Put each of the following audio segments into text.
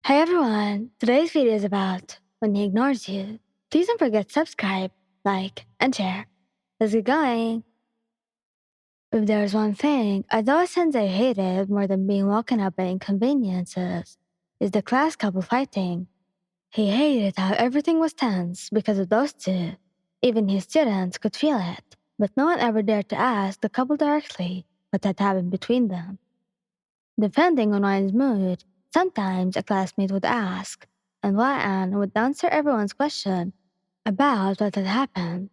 Hey everyone, today's video is about when he ignores you. Please don't forget to subscribe, like, and share. Let's get going. If there's one thing adolescents I hated more than being woken up by inconveniences, is the class couple fighting. He hated how everything was tense because of those two. Even his students could feel it, but no one ever dared to ask the couple directly what had happened between them. Depending on one's mood, sometimes a classmate would ask, and Anne would answer everyone's question about what had happened.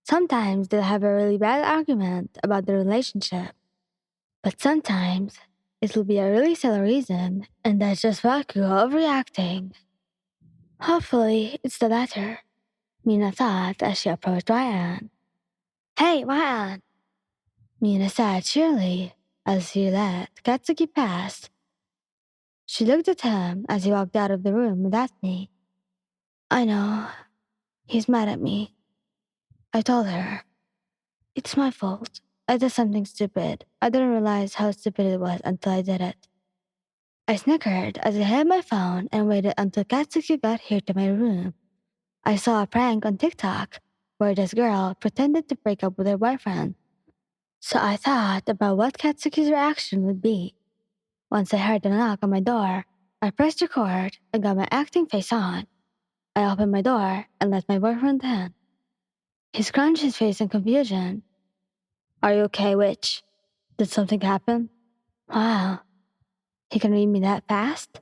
Sometimes they'll have a really bad argument about the relationship, but sometimes it'll be a really silly reason, and that's just Bakugou overreacting. Hopefully, it's the latter, Mina thought as she approached Ryan. Hey, Ryan, Mina said cheerily as he let Katsuki pass. She looked at him as he walked out of the room without me. I know. He's mad at me. I told her. It's my fault. I did something stupid. I didn't realize how stupid it was until I did it. I snickered as I held my phone and waited until Katsuki got here to my room. I saw a prank on TikTok where this girl pretended to break up with her boyfriend. So I thought about what Katsuki's reaction would be. Once I heard a knock on my door, I pressed record and got my acting face on. I opened my door and let my boyfriend in. He scrunched his face in confusion. Are you okay, witch? Did something happen? Wow, he can read me that fast?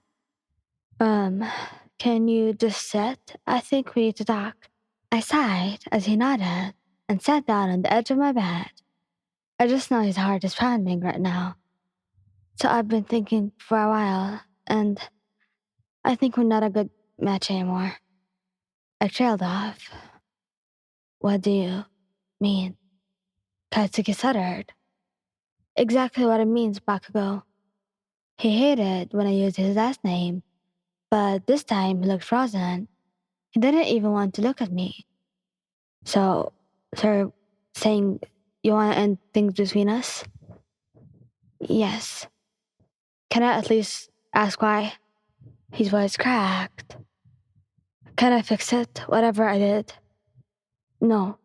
Can you just sit? I think we need to talk. I sighed as he nodded and sat down on the edge of my bed. I just know his heart is pounding right now. So I've been thinking for a while, and I think we're not a good match anymore. I trailed off. What do you mean? Katsuki stuttered. Exactly what it means, Bakugou. He hated when I used his last name, but this time he looked frozen. He didn't even want to look at me. So, sir, saying you want to end things between us? Yes. Can I at least ask why? His voice cracked. Can I fix it, whatever I did? No.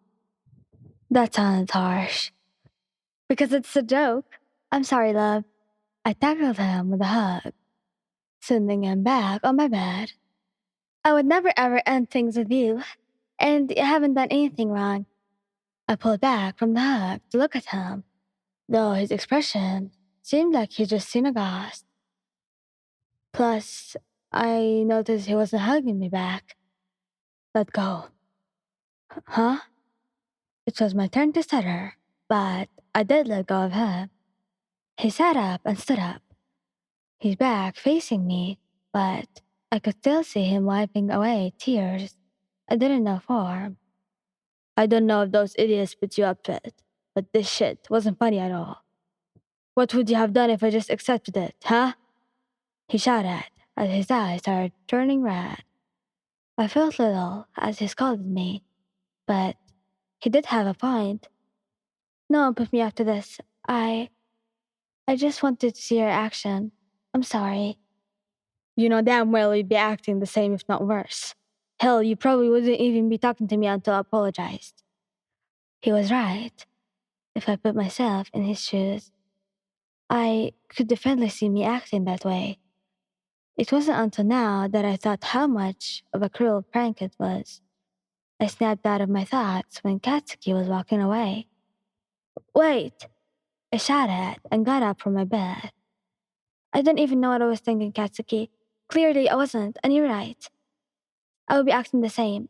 That sounded harsh. Because it's a joke. I'm sorry, love. I tackled him with a hug, sending him back on my bed. I would never ever end things with you, and you haven't done anything wrong. I pulled back from the hug to look at him, though his expression seemed like he'd just seen a ghost. Plus, I noticed he wasn't hugging me back. Let go. Huh? It was my turn to stutter, but I did let go of him. He sat up and stood up, his back facing me, but I could still see him wiping away tears I didn't know form. I don't know if those idiots put you up to it, but this shit wasn't funny at all. What would you have done if I just accepted it, huh? He shouted as his eyes started turning red. I felt little as he scolded me, but he did have a point. No one put me up to this. I just wanted to see your action. I'm sorry. You know damn well you'd be acting the same if not worse. Hell, you probably wouldn't even be talking to me until I apologized. He was right. If I put myself in his shoes, I could definitely see me acting that way. It wasn't until now that I thought how much of a cruel prank it was. I snapped out of my thoughts when Katsuki was walking away. Wait! I shouted and got up from my bed. I didn't even know what I was thinking, Katsuki. Clearly I wasn't, and you're right. I would be acting the same.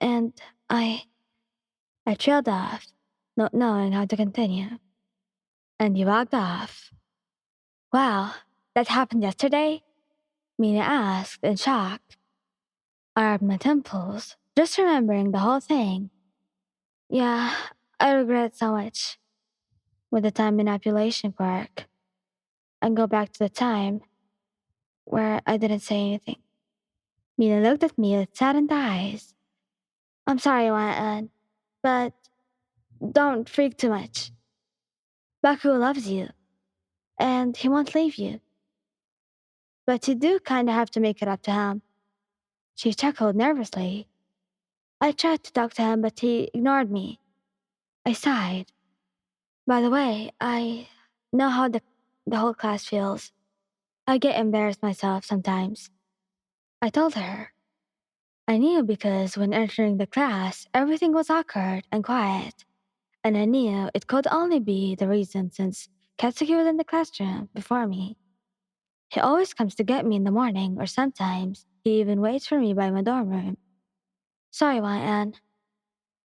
And I trailed off, not knowing how to continue. And he walked off. Wow, that happened yesterday? Mina asked in shock. I rubbed my temples, just remembering the whole thing. Yeah, I regret it so much. With the time manipulation quirk, and go back to the time where I didn't say anything. Mina looked at me with saddened eyes. I'm sorry, Wan, but don't freak too much. Baku loves you, and he won't leave you. but you do kinda have to make it up to him. She chuckled nervously. I tried to talk to him, but he ignored me. I sighed. By the way, I know how the whole class feels. I get embarrassed myself sometimes. I told her. I knew because when entering the class, everything was awkward and quiet. And I knew it could only be the reason since Katsuki was in the classroom before me. He always comes to get me in the morning, or sometimes he even waits for me by my dorm room. Sorry, Anne.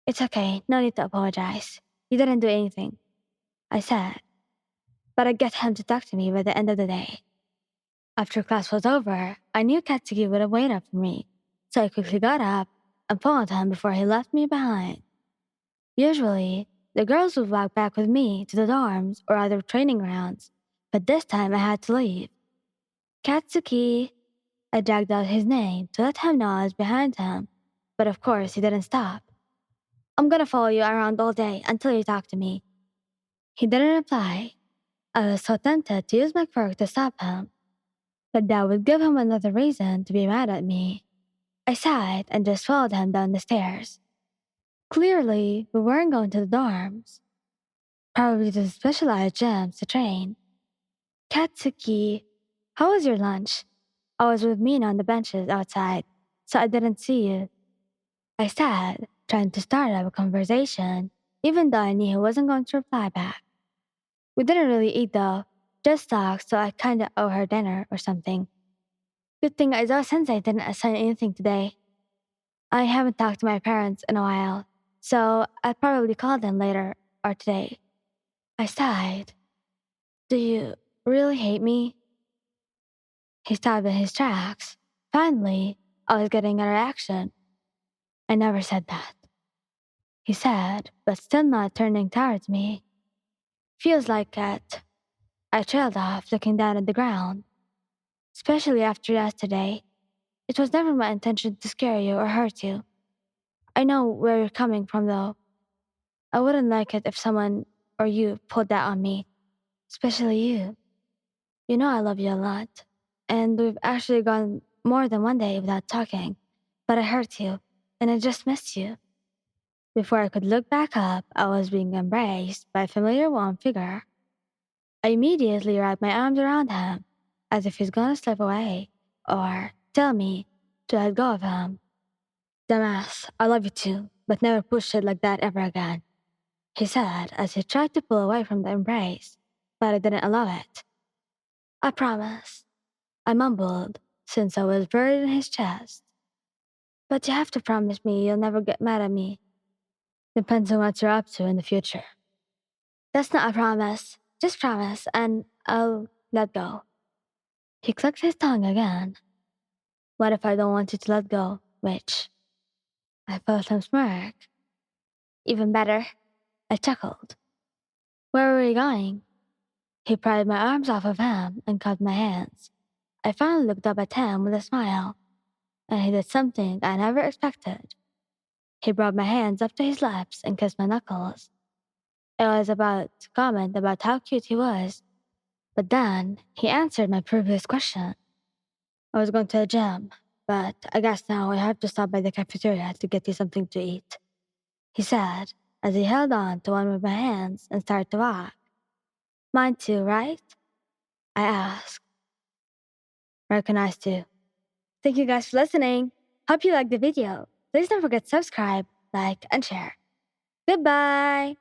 It's okay, no need to apologize. You didn't do anything, I said. But I get him to talk to me by the end of the day. After class was over, I knew Katsuki would have waited for me, so I quickly got up and followed him before he left me behind. Usually, the girls would walk back with me to the dorms or other training grounds, but this time I had to leave. Katsuki! I dragged out his name to let him know I was behind him, but of course he didn't stop. I'm gonna follow you around all day until you talk to me. He didn't reply. I was so tempted to use my quirk to stop him, but that would give him another reason to be mad at me. I sighed and just followed him down the stairs. Clearly, we weren't going to the dorms. Probably to the specialized gyms to train. Katsuki, how was your lunch? I was with Mina on the benches outside, so I didn't see you. I said, trying to start up a conversation, even though I knew he wasn't going to reply back. We didn't really eat though, just talked, so I kinda owe her dinner or something. Good thing Aizawa Sensei didn't assign anything today. I haven't talked to my parents in a while, so I'll probably call them later or today. I sighed. Do you really hate me? He stopped in his tracks. Finally, I was getting a reaction. I never said that, he said, but still not turning towards me. Feels like it. I trailed off, looking down at the ground. Especially after yesterday. It was never my intention to scare you or hurt you. I know where you're coming from, though. I wouldn't like it if someone or you pulled that on me. Especially you. You know I love you a lot. And we've actually gone more than one day without talking. But I hurt you, and I just missed you. Before I could look back up, I was being embraced by a familiar warm figure. I immediately wrapped my arms around him, as if he's gonna slip away, or tell me to let go of him. Dumbass, I love you too, but never push it like that ever again, he said as he tried to pull away from the embrace, but I didn't allow it. I promise, I mumbled, since I was buried in his chest. But you have to promise me you'll never get mad at me. Depends on what you're up to in the future. That's not a promise. Just promise, and I'll let go. He clicked his tongue again. What if I don't want you to let go? Which? I felt him smirk. Even better. I chuckled. Where were we going? He pried my arms off of him and caught my hands. I finally looked up at him with a smile, and he did something I never expected. He brought my hands up to his lips and kissed my knuckles. I was about to comment about how cute he was, but then he answered my previous question. I was going to the gym, but I guess now I have to stop by the cafeteria to get you something to eat, he said as he held on to one of my hands and started to walk. Mine too, right? I asked. Recognized too. Thank you guys for listening. Hope you liked the video. Please don't forget to subscribe, like, and share. Goodbye!